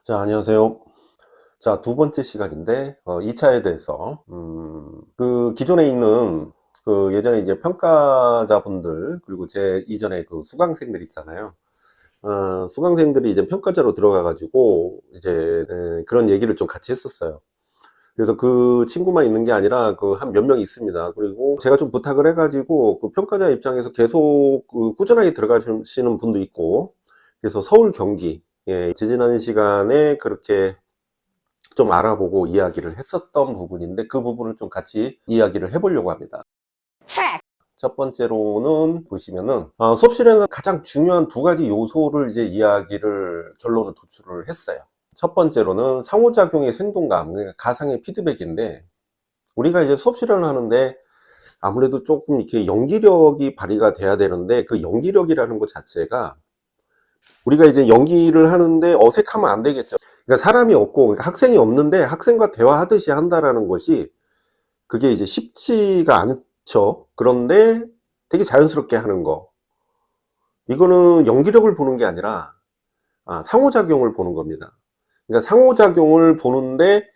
자, 안녕하세요. 자, 두 번째 시간인데, 2차에 대해서, 기존에 있는, 예전에 이제 평가자분들, 그리고 제 이전에 그 수강생들 있잖아요. 수강생들이 이제 평가자로 들어가가지고, 이제, 그런 얘기를 좀 같이 했었어요. 그래서 그 친구만 있는 게 아니라, 한 몇 명 있습니다. 그리고 제가 좀 부탁을 해가지고, 그 평가자 입장에서 계속 꾸준하게 들어가시는 분도 있고, 그래서 서울 경기, 예, 지지난 시간에 그렇게 좀 알아보고 이야기를 했었던 부분인데 그 부분을 좀 같이 이야기를 해보려고 합니다. 첫 번째로는 보시면은 수업실에는 가장 중요한 두 가지 요소를 이제 이야기를 결론을 도출을 했어요. 첫 번째로는 상호작용의 생동감, 그러니까 가상의 피드백인데 우리가 이제 수업실을 하는데 아무래도 조금 이렇게 연기력이 발휘가 돼야 되는데 그 연기력이라는 것 자체가 우리가 이제 연기를 하는데 어색하면 안 되겠죠. 그러니까 사람이 없고, 그러니까 학생이 없는데 학생과 대화하듯이 한다라는 것이 그게 이제 쉽지가 않죠. 그런데 되게 자연스럽게 하는 거. 이거는 연기력을 보는 게 아니라 상호작용을 보는 겁니다. 그러니까 상호작용을 보는데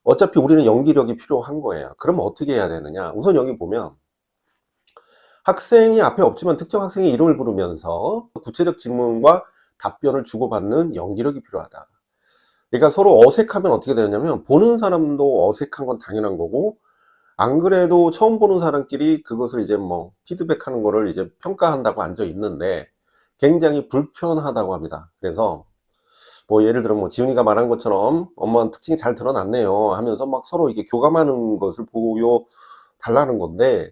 어차피 우리는 연기력이 필요한 거예요. 그럼 어떻게 해야 되느냐? 우선 여기 보면 학생이 앞에 없지만 특정 학생의 이름을 부르면서 구체적 질문과 답변을 주고받는 연기력이 필요하다. 그러니까 서로 어색하면 어떻게 되냐면 보는 사람도 어색한 건 당연한 거고 안 그래도 처음 보는 사람끼리 그것을 이제 뭐 피드백하는 거를 이제 평가한다고 앉아 있는데 굉장히 불편하다고 합니다. 그래서 뭐 예를 들어 뭐 지훈이가 말한 것처럼 엄마는 특징이 잘 드러났네요 하면서 막 서로 이게 교감하는 것을 보여 달라는 건데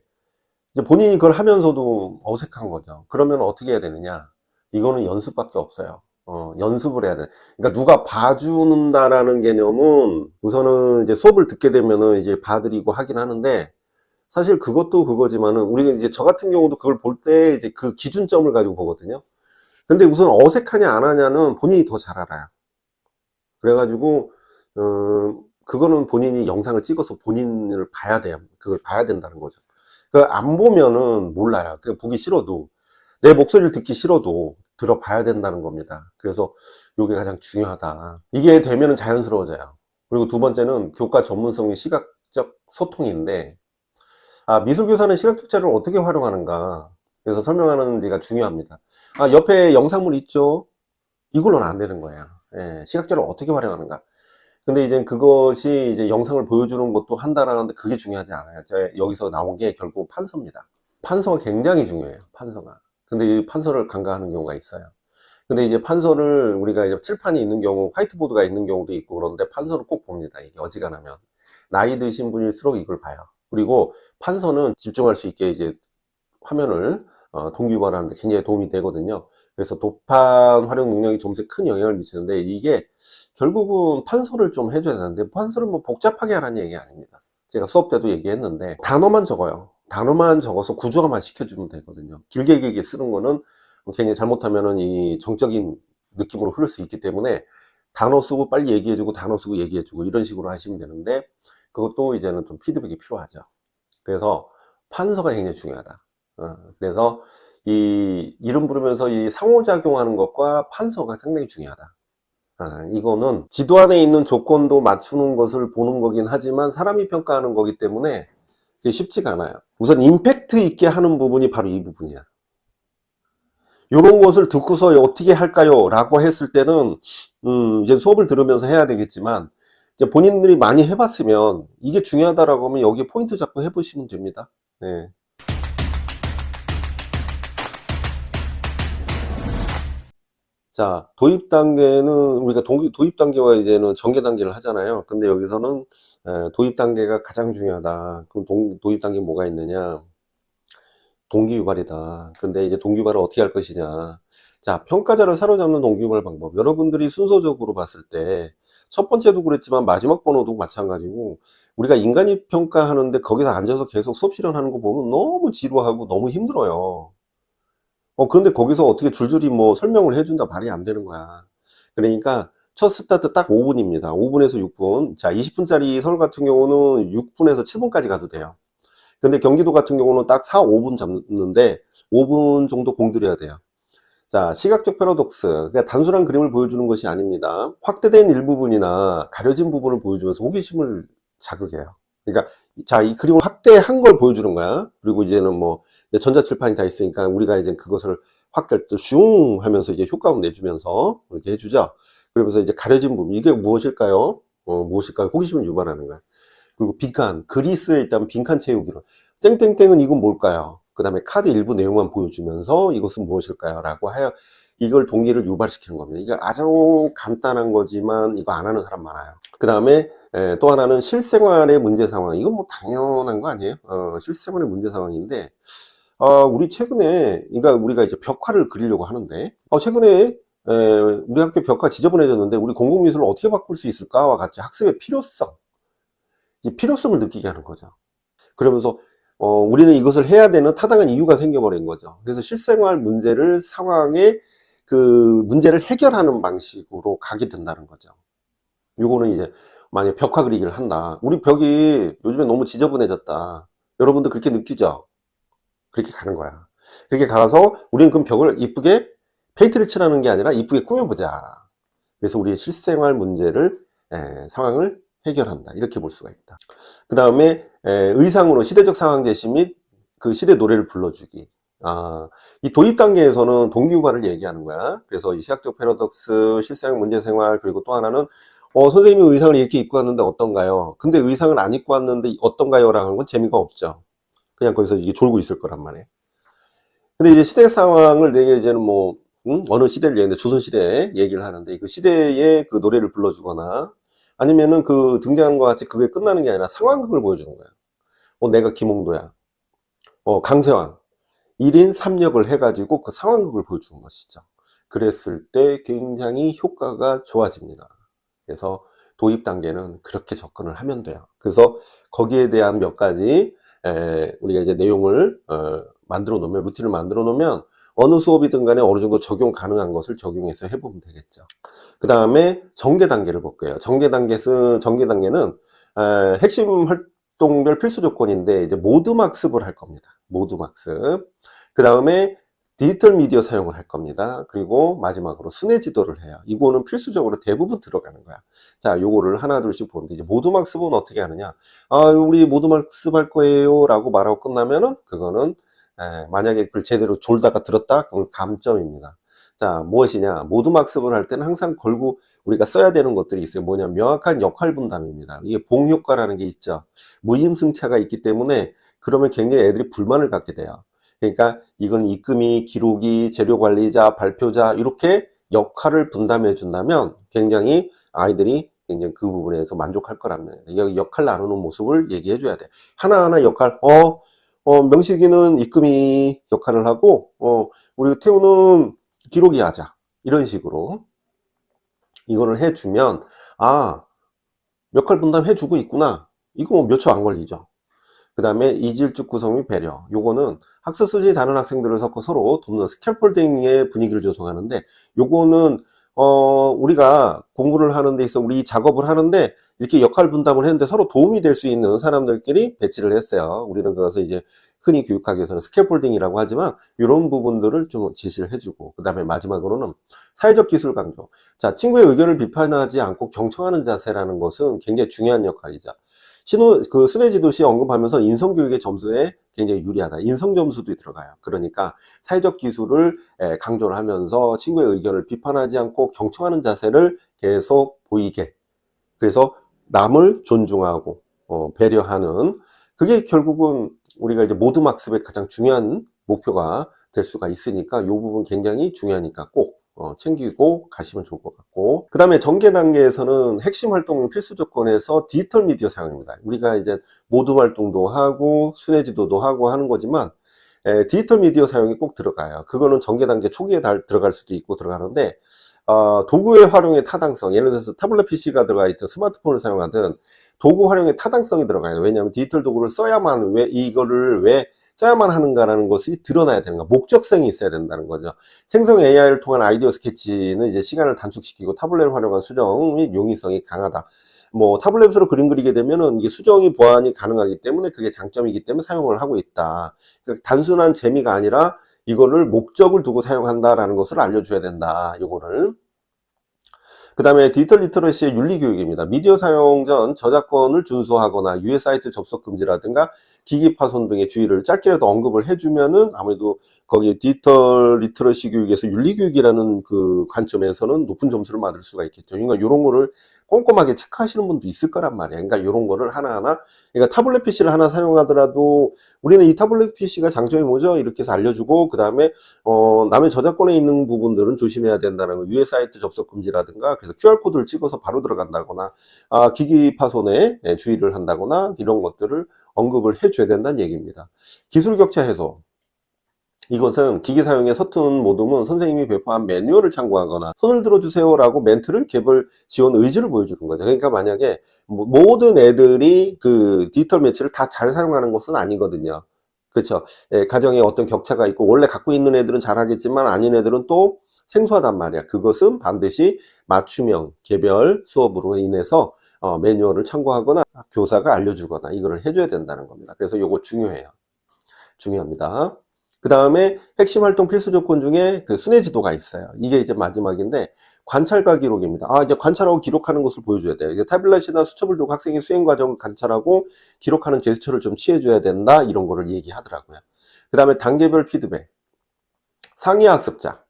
이제 본인이 그걸 하면서도 어색한 거죠. 그러면 어떻게 해야 되느냐? 이거는 연습밖에 없어요. 연습을 해야 돼. 그러니까 누가 봐주는다라는 개념은 우선은 이제 수업을 듣게 되면은 이제 봐드리고 하긴 하는데 사실 그것도 그거지만은 우리가 이제 저 같은 경우도 그걸 볼 때 이제 그 기준점을 가지고 보거든요. 근데 우선 어색하냐 안 하냐는 본인이 더 잘 알아요. 그래가지고 그거는 본인이 영상을 찍어서 본인을 봐야 돼요. 그걸 봐야 된다는 거죠. 안 보면은 몰라요. 보기 싫어도 내 목소리를 듣기 싫어도 들어봐야 된다는 겁니다. 그래서 이게 가장 중요하다. 이게 되면은 자연스러워져요. 그리고 두 번째는 교과 전문성의 시각적 소통인데 미술교사는 시각적 자료를 어떻게 활용하는가 그래서 설명하는지가 중요합니다. 옆에 영상물 있죠. 이걸로는 안 되는 거예요. 예, 시각 자료를 어떻게 활용하는가. 근데 이제 그것이 이제 영상을 보여주는 것도 한다라는데 그게 중요하지 않아요. 여기서 나온 게 결국 판서입니다. 판서가 굉장히 중요해요. 판서가. 근데 이 판서를 간과하는 경우가 있어요. 근데 이제 판서를 우리가 이제 칠판이 있는 경우, 화이트보드가 있는 경우도 있고 그런데 판서를 꼭 봅니다. 이게 어지간하면. 나이 드신 분일수록 이걸 봐요. 그리고 판서는 집중할 수 있게 이제 화면을 동기화하는 데 굉장히 도움이 되거든요. 그래서 도판 활용 능력이 좀씩 큰 영향을 미치는데 이게 결국은 판서를 좀 해줘야 되는데 판서를 뭐 복잡하게 하라는 얘기 아닙니다. 제가 수업 때도 얘기했는데 단어만 적어요. 단어만 적어서 구조화만 시켜주면 되거든요. 길게 쓰는 거는 굉장히 잘못하면은 이 정적인 느낌으로 흐를 수 있기 때문에 단어 쓰고 빨리 얘기해주고 단어 쓰고 얘기해주고 이런 식으로 하시면 되는데 그것도 이제는 좀 피드백이 필요하죠. 그래서 판서가 굉장히 중요하다. 그래서 이 이름 부르면서 이 상호작용하는 것과 판서가 상당히 중요하다. 이거는 지도 안에 있는 조건도 맞추는 것을 보는 거긴 하지만 사람이 평가하는 거기 때문에 그게 쉽지가 않아요. 우선 임팩트 있게 하는 부분이 바로 이 부분이야. 이런 것을 듣고서 어떻게 할까요? 라고 했을 때는 이제 수업을 들으면서 해야 되겠지만 이제 본인들이 많이 해봤으면 이게 중요하다라고 하면 여기에 포인트 잡고 해보시면 됩니다. 네. 자, 도입 단계는 우리가 도입 단계와 이제는 전개 단계를 하잖아요. 근데 여기서는 도입 단계가 가장 중요하다. 그럼 도입 단계 뭐가 있느냐? 동기유발이다. 근데 이제 동기유발을 어떻게 할 것이냐? 자, 평가자를 사로잡는 동기유발 방법. 여러분들이 순서적으로 봤을 때 첫 번째도 그랬지만 마지막 번호도 마찬가지고 우리가 인간이 평가하는데 거기서 앉아서 계속 수업 실현하는 거 보면 너무 지루하고 너무 힘들어요. 그런데 거기서 어떻게 줄줄이 뭐 설명을 해준다 말이 안 되는 거야. 그러니까 첫 스타트 딱 5분입니다. 5분에서 6분. 자, 20분짜리 서울 같은 경우는 6분에서 7분까지 가도 돼요. 근데 경기도 같은 경우는 딱 4, 5분 잡는데 5분 정도 공들여야 돼요. 자, 시각적 패러독스. 그러니까 단순한 그림을 보여주는 것이 아닙니다. 확대된 일부분이나 가려진 부분을 보여주면서 호기심을 자극해요. 그러니까, 자, 이 그림을 확대한 걸 보여주는 거야. 그리고 이제는 뭐, 이제 전자칠판이 다 있으니까 우리가 이제 그것을 확대를 또 슝 하면서 이제 효과음 내주면서 이렇게 해주죠. 그러면서 이제 가려진 부분. 이게 무엇일까요? 무엇일까요? 호기심을 유발하는 거야. 그리고 빈칸. 그리스에 있다면 빈칸 채우기로. 땡땡땡은 이건 뭘까요? 그 다음에 카드 일부 내용만 보여주면서 이것은 무엇일까요? 라고 하여 이걸 동기를 유발시키는 겁니다. 이게 아주 간단한 거지만 이거 안 하는 사람 많아요. 그 다음에 또 하나는 실생활의 문제 상황. 이건 뭐 당연한 거 아니에요? 실생활의 문제 상황인데 우리 최근에 그러니까 우리가 이제 벽화를 그리려고 하는데 최근에 우리 학교 벽화 지저분해졌는데 우리 공공미술을 어떻게 바꿀 수 있을까와 같이 학습의 필요성을 느끼게 하는 거죠. 그러면서 우리는 이것을 해야 되는 타당한 이유가 생겨버린 거죠. 그래서 실생활 문제를 상황에 그 문제를 해결하는 방식으로 가게 된다는 거죠. 요거는 이제 만약 벽화 그리기를 한다. 우리 벽이 요즘에 너무 지저분해졌다. 여러분도 그렇게 느끼죠? 그렇게 가는 거야. 그렇게 가서 우리는 그 벽을 이쁘게 페인트를 칠하는 게 아니라 이쁘게 꾸며보자. 그래서 우리의 실생활 문제를 상황을 해결한다. 이렇게 볼 수가 있다. 그 다음에 의상으로 시대적 상황 제시 및 그 시대 노래를 불러주기. 이 도입 단계에서는 동기유발을 얘기하는 거야. 그래서 이 시각적 패러독스, 실생 문제생활, 그리고 또 하나는 선생님이 의상을 이렇게 입고 왔는데 어떤가요? 근데 의상을 안 입고 왔는데 어떤가요? 라는 건 재미가 없죠. 그냥 거기서 이게 졸고 있을 거란 말이에요. 근데 이제 시대 상황을 내가 이제는 뭐 어느 시대를 얘기하는데 조선시대 얘기를 하는데 그 시대의 그 노래를 불러주거나 아니면은 그 등장한 것 같이 그게 끝나는 게 아니라 상황극을 보여주는 거야. 내가 김홍도야. 강세왕. 1인 3역을 해가지고 그 상황극을 보여주는 것이죠. 그랬을 때 굉장히 효과가 좋아집니다. 그래서 도입 단계는 그렇게 접근을 하면 돼요. 그래서 거기에 대한 몇 가지 우리가 이제 내용을 만들어 놓으면, 루틴을 만들어 놓으면 어느 수업이든 간에 어느 정도 적용 가능한 것을 적용해서 해보면 되겠죠. 그 다음에 전개 단계를 볼게요. 전개 단계는 핵심 활동별 필수 조건인데 이제 모둠 학습을 할 겁니다. 모둠 학습. 그 다음에 디지털 미디어 사용을 할 겁니다. 그리고 마지막으로 순회 지도를 해요. 이거는 필수적으로 대부분 들어가는 거야. 자, 요거를 하나 둘씩 보는데 이제 모둠 학습은 어떻게 하느냐? 우리 모둠 학습할 거예요 라고 말하고 끝나면은 그거는 만약에 그걸 제대로 졸다가 들었다? 그건 감점입니다. 자, 무엇이냐? 모둠 학습을 할 때는 항상 걸고 우리가 써야 되는 것들이 있어요. 뭐냐? 명확한 역할 분담입니다. 이게 봉효과라는 게 있죠. 무임승차가 있기 때문에 그러면 굉장히 애들이 불만을 갖게 돼요. 그러니까 이건 입금이, 기록이, 재료관리자, 발표자 이렇게 역할을 분담해 준다면 굉장히 아이들이 굉장히 그 부분에서 만족할 거랍니다. 역할 나누는 모습을 얘기해 줘야 돼. 하나하나 역할, 명식이는 입금이 역할을 하고, 우리 태우는 기록이 하자. 이런 식으로 이거를 해주면, 역할 분담해 주고 있구나. 이거 뭐 몇 초 안 걸리죠. 그 다음에 이질적 구성 및 배려. 요거는 학습 수준이 다른 학생들을 섞어 서로 돕는 스캐폴딩의 분위기를 조성하는데, 요거는 우리가 공부를 하는 데 있어 우리 작업을 하는데 이렇게 역할 분담을 했는데 서로 도움이 될 수 있는 사람들끼리 배치를 했어요. 우리는 그래서 이제 흔히 교육학에서는 스캐폴딩이라고 하지만 이런 부분들을 좀 제시를 해주고, 그 다음에 마지막으로는 사회적 기술 강조. 자, 친구의 의견을 비판하지 않고 경청하는 자세라는 것은 굉장히 중요한 역할이죠. 그 순회지도시 언급하면서 인성교육의 점수에 굉장히 유리하다. 인성점수도 들어가요. 그러니까 사회적 기술을 강조를 하면서 친구의 의견을 비판하지 않고 경청하는 자세를 계속 보이게. 그래서 남을 존중하고 배려하는, 그게 결국은 우리가 이제 모둠 학습의 가장 중요한 목표가 될 수가 있으니까 이 부분 굉장히 중요하니까 꼭 챙기고 가시면 좋을 것 같고, 그 다음에 전개 단계에서는 핵심 활동 필수 조건에서 디지털 미디어 사용입니다. 우리가 이제 모둠 활동도 하고 순회 지도도 하고 하는 거지만 디지털 미디어 사용이 꼭 들어가요. 그거는 전개 단계 초기에 들어갈 수도 있고 들어가는데, 도구의 활용의 타당성, 예를 들어서 타블렛 PC가 들어가 있든 스마트폰을 사용하든 도구 활용의 타당성이 들어가요. 왜냐하면 디지털 도구를 써야만, 이거를 왜 써야만 하는가라는 것이 드러나야 되는 거, 목적성이 있어야 된다는 거죠. 생성 AI를 통한 아이디어 스케치는 이제 시간을 단축시키고 타블렛을 활용한 수정 및 용이성이 강하다. 뭐 타블렛으로 그림 그리게 되면은 이게 수정이 보완이 가능하기 때문에 그게 장점이기 때문에 사용을 하고 있다. 그러니까 단순한 재미가 아니라 이거를 목적을 두고 사용한다라는 것을 알려줘야 된다. 요거를. 그 다음에 디지털 리터러시의 윤리 교육입니다. 미디어 사용 전 저작권을 준수하거나 유해 사이트 접속 금지라든가 기기 파손 등의 주의를 짧게라도 언급을 해주면은 아무래도 거기 디지털 리터러시 교육에서 윤리 교육이라는 그 관점에서는 높은 점수를 받을 수가 있겠죠. 그러니까 이런 거를 꼼꼼하게 체크하시는 분도 있을 거란 말이에요. 그러니까 이런 거를 하나하나, 그러니까 타블렛 PC를 하나 사용하더라도 우리는 이 타블렛 PC가 장점이 뭐죠? 이렇게 해서 알려주고, 그 다음에 남의 저작권에 있는 부분들은 조심해야 된다는 거, 유해 사이트 접속 금지라든가, 그래서 QR코드를 찍어서 바로 들어간다거나, 기기 파손에 주의를 한다거나, 이런 것들을 언급을 해줘야 된다는 얘기입니다. 기술 격차 해소. 이것은 기기 사용에 서툰 모둠은 선생님이 배포한 매뉴얼을 참고하거나 손을 들어주세요 라고 멘트를 개별 지원 의지를 보여주는 거죠. 그러니까 만약에 모든 애들이 그 디지털 매체를 다 잘 사용하는 것은 아니거든요. 그렇죠. 예, 가정에 어떤 격차가 있고 원래 갖고 있는 애들은 잘하겠지만 아닌 애들은 또 생소하단 말이야. 그것은 반드시 맞춤형 개별 수업으로 인해서 매뉴얼을 참고하거나 교사가 알려주거나 이거를 해줘야 된다는 겁니다. 그래서 이거 중요해요. 중요합니다. 그 다음에 핵심 활동 필수 조건 중에 그 순회 지도가 있어요. 이게 이제 마지막인데, 관찰과 기록입니다. 이제 관찰하고 기록하는 것을 보여줘야 돼요. 이제 타블렛이나 수첩을 두고 학생의 수행 과정을 관찰하고 기록하는 제스처를 좀 취해줘야 된다. 이런 거를 얘기하더라고요. 그 다음에 단계별 피드백. 상위 학습자.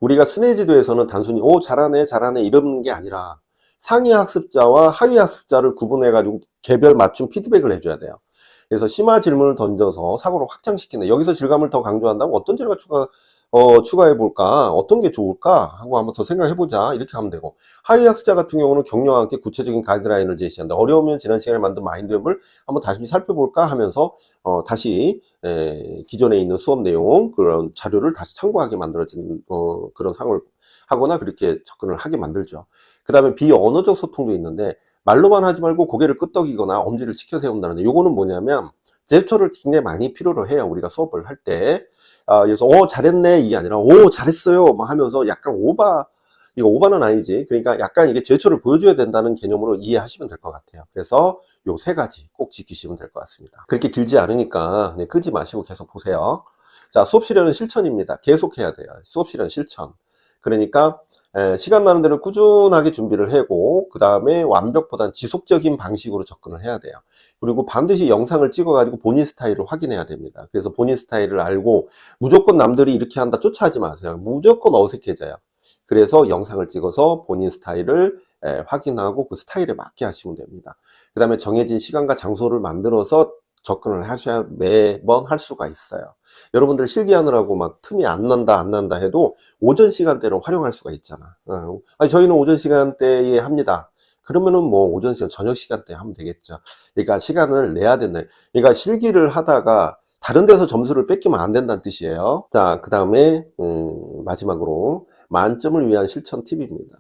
우리가 순회 지도에서는 단순히 잘하네 잘하네 이러는 게 아니라 상위 학습자와 하위 학습자를 구분해 가지고 개별 맞춤 피드백을 해줘야 돼요. 그래서 심화 질문을 던져서 사고를 확장시키는, 여기서 질감을 더 강조한다면 어떤 질과 추가해 볼까, 어떤 게 좋을까 하고 한번 더 생각해 보자, 이렇게 하면 되고, 하위 학습자 같은 경우는 격려와 함께 구체적인 가이드라인을 제시한다. 어려우면 지난 시간에 만든 마인드맵을 한번 다시 살펴볼까 하면서 다시 기존에 있는 수업 내용 그런 자료를 다시 참고하게 만들어진 그런 상황을 하거나 그렇게 접근을 하게 만들죠. 그 다음에 비언어적 소통도 있는데, 말로만 하지 말고 고개를 끄덕이거나 엄지를 치켜 세운다는데, 요거는 뭐냐면 제스처를 굉장히 많이 필요로 해요. 우리가 수업을 할 때. 그래서 잘했네 이게 아니라 잘했어요 막 하면서 약간 이거 오바는 아니지. 그러니까 약간 이게 제스처를 보여줘야 된다는 개념으로 이해하시면 될 것 같아요. 그래서 요 세 가지 꼭 지키시면 될 것 같습니다. 그렇게 길지 않으니까 끄지 마시고 계속 보세요. 자, 수업 실현은 실천입니다. 계속 해야 돼요. 수업 실현 실천. 그러니까 시간 나는 대로 꾸준하게 준비를 하고, 그 다음에 완벽보단 지속적인 방식으로 접근을 해야 돼요. 그리고 반드시 영상을 찍어 가지고 본인 스타일을 확인해야 됩니다. 그래서 본인 스타일을 알고 무조건 남들이 이렇게 한다 쫓아하지 마세요. 무조건 어색해져요. 그래서 영상을 찍어서 본인 스타일을 확인하고 그 스타일에 맞게 하시면 됩니다. 그 다음에 정해진 시간과 장소를 만들어서 접근을 하셔야 매번 할 수가 있어요. 여러분들 실기하느라고 막 틈이 안 난다 해도 오전 시간대로 활용할 수가 있잖아. 저희는 오전 시간대에 합니다. 그러면은 뭐 오전 시간, 저녁 시간대에 하면 되겠죠. 그러니까 시간을 내야 된다. 그러니까 실기를 하다가 다른 데서 점수를 뺏기면 안 된다는 뜻이에요. 자, 그 다음에 마지막으로 만점을 위한 실천 팁입니다.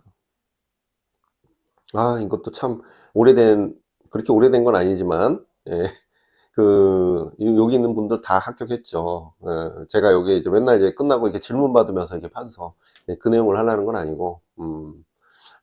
이것도 참 그렇게 오래된 건 아니지만, 여기 있는 분들 다 합격했죠. 제가 여기 이제 맨날 이제 끝나고 이렇게 질문 받으면서 이렇게 판서, 그 내용을 하려는 건 아니고,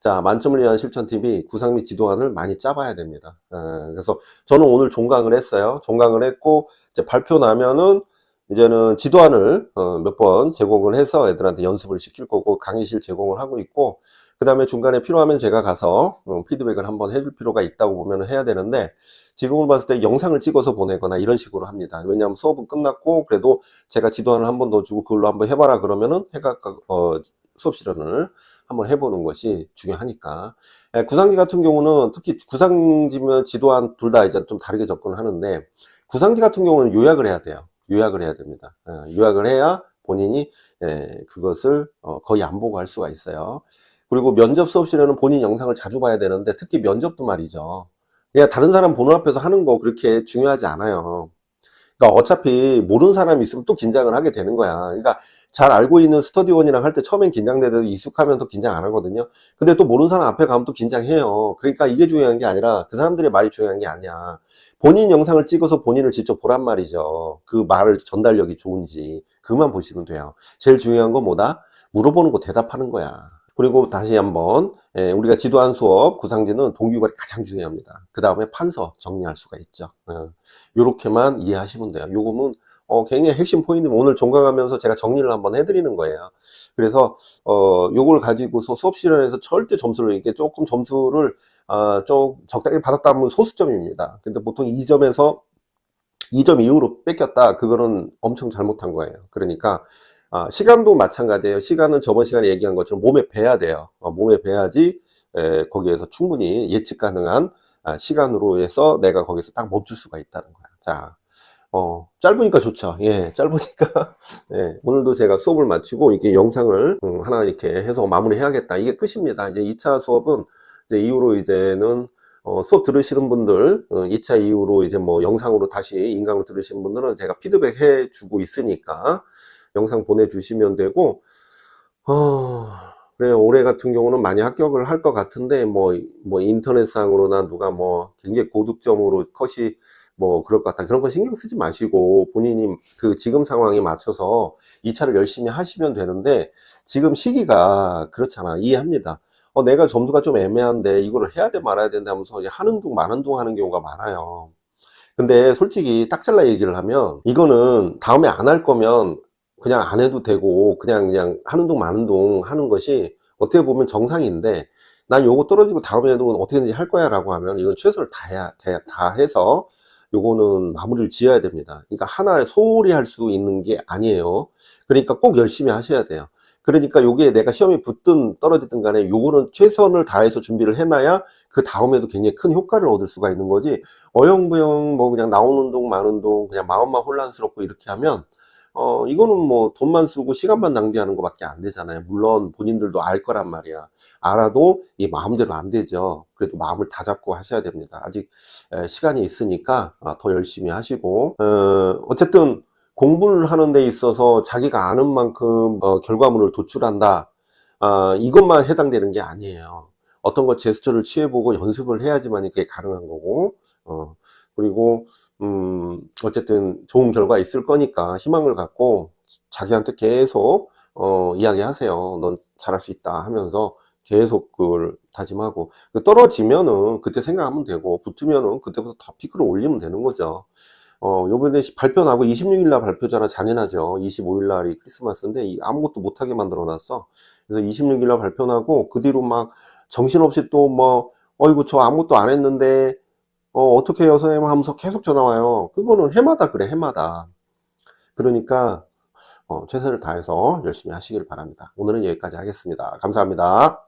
자, 만점을 위한 실천 팁이 구상 및 지도안을 많이 짜봐야 됩니다. 그래서 저는 오늘 종강을 했어요. 종강을 했고, 이제 발표 나면은, 이제는 지도안을 몇 번 제공을 해서 애들한테 연습을 시킬 거고, 강의실 제공을 하고 있고, 그 다음에 중간에 필요하면 제가 가서 피드백을 한번 해줄 필요가 있다고 보면 해야 되는데, 지금을 봤을 때 영상을 찍어서 보내거나 이런 식으로 합니다. 왜냐하면 수업은 끝났고 그래도 제가 지도안을 한 번 더 주고 그걸로 한번 해봐라 그러면은 수업 실현을 한번 해보는 것이 중요하니까. 구상지 같은 경우는 특히 구상지면 지도안 둘 다 이제 좀 다르게 접근을 하는데, 구상지 같은 경우는 요약을 해야 돼요. 요약을 해야 됩니다. 요약을 해야 본인이 그것을 거의 안 보고 할 수가 있어요. 그리고 면접 수업 실현은 본인 영상을 자주 봐야 되는데, 특히 면접도 말이죠. 그냥 다른 사람 보는 앞에서 하는 거 그렇게 중요하지 않아요. 그러니까 어차피 모르는 사람이 있으면 또 긴장을 하게 되는 거야. 그러니까 잘 알고 있는 스터디원이랑 할 때 처음엔 긴장되더라도 익숙하면 또 긴장 안 하거든요. 근데 또 모르는 사람 앞에 가면 또 긴장해요. 그러니까 이게 중요한 게 아니라 그 사람들의 말이 중요한 게 아니야. 본인 영상을 찍어서 본인을 직접 보란 말이죠. 그 말을 전달력이 좋은지 그만 보시면 돼요. 제일 중요한 건 뭐다? 물어보는 거 대답하는 거야. 그리고 다시 한번 우리가 지도안 수업 구상지는 동기유발이 가장 중요합니다. 그 다음에 판서 정리할 수가 있죠. 요렇게만 이해하시면 돼요. 요거는 굉장히 핵심 포인트 오늘 종강하면서 제가 정리를 한번 해드리는 거예요. 그래서 요걸 가지고서 수업 시간에서 절대 점수를 이렇게 조금 점수를 좀 적당히 받았다 하면 소수점입니다. 근데 보통 2점에서 2점 이후로 뺏겼다. 그거는 엄청 잘못한 거예요. 그러니까 시간도 마찬가지예요. 시간은 저번 시간에 얘기한 것처럼 몸에 배야 돼요. 몸에 배야지 거기에서 충분히 예측 가능한 시간으로 해서 내가 거기서 딱 멈출 수가 있다는 거야. 자, 짧으니까 좋죠. 예, 짧으니까. 예, 오늘도 제가 수업을 마치고 이렇게 영상을 하나 이렇게 해서 마무리해야겠다. 이게 끝입니다. 이제 2차 수업은 이제 이후로 이제는 수업 들으시는 분들, 2차 이후로 이제 뭐 영상으로 다시 인강으로 들으시는 분들은 제가 피드백 해주고 있으니까 영상 보내주시면 되고, 그래, 올해 같은 경우는 많이 합격을 할 것 같은데, 뭐 인터넷상으로나 누가 뭐 굉장히 고득점으로 컷이 뭐 그럴 것 같다. 그런 거 신경 쓰지 마시고, 본인이 그 지금 상황에 맞춰서 2차를 열심히 하시면 되는데, 지금 시기가 그렇잖아. 이해합니다. 내가 점수가 좀 애매한데, 이거를 해야 돼 말아야 된다 하면서 하는 둥 마는 둥 하는 경우가 많아요. 근데 솔직히 딱 잘라 얘기를 하면, 이거는 다음에 안 할 거면 그냥 안 해도 되고 그냥 하는 둥 마는 둥 하는 것이 어떻게 보면 정상인데, 난 요거 떨어지고 다음에도 어떻게든지 할 거야 라고 하면 이건 최선을 다 해서 요거는 마무리를 지어야 됩니다. 그러니까 하나에 소홀히 할 수 있는 게 아니에요. 그러니까 꼭 열심히 하셔야 돼요. 그러니까 요게 내가 시험에 붙든 떨어지든 간에 요거는 최선을 다해서 준비를 해놔야 그 다음에도 굉장히 큰 효과를 얻을 수가 있는 거지, 어영부영 뭐 그냥 나오는 둥 마는 둥 그냥 마음만 혼란스럽고 이렇게 하면 이거는 뭐 돈만 쓰고 시간만 낭비하는 것밖에 안 되잖아요. 물론 본인들도 알 거란 말이야. 알아도 이 마음대로 안 되죠. 그래도 마음을 다 잡고 하셔야 됩니다. 아직 시간이 있으니까 더 열심히 하시고, 어쨌든 공부를 하는 데 있어서 자기가 아는 만큼 결과물을 도출한다, 이것만 해당되는 게 아니에요. 어떤 거 제스처를 취해보고 연습을 해야지만 이게 가능한 거고, 그리고 어쨌든 좋은 결과 있을 거니까 희망을 갖고 자기한테 계속 이야기하세요. 넌 잘할 수 있다 하면서 계속 그걸 다짐하고, 떨어지면은 그때 생각하면 되고, 붙으면은 그때부터 더 피크를 올리면 되는 거죠. 요번에 발표 나고 26일 날 발표잖아. 잔인하죠. 25일 날이 크리스마스인데 아무것도 못하게 만들어 놨어. 그래서 26일 날 발표 나고 그 뒤로 막 정신없이 또 뭐 어이구 저 아무것도 안 했는데 어떻게 해요 선생님 하면서 계속 전화 와요. 그거는 해마다 그래, 해마다. 그러니까 최선을 다해서 열심히 하시길 바랍니다. 오늘은 여기까지 하겠습니다. 감사합니다.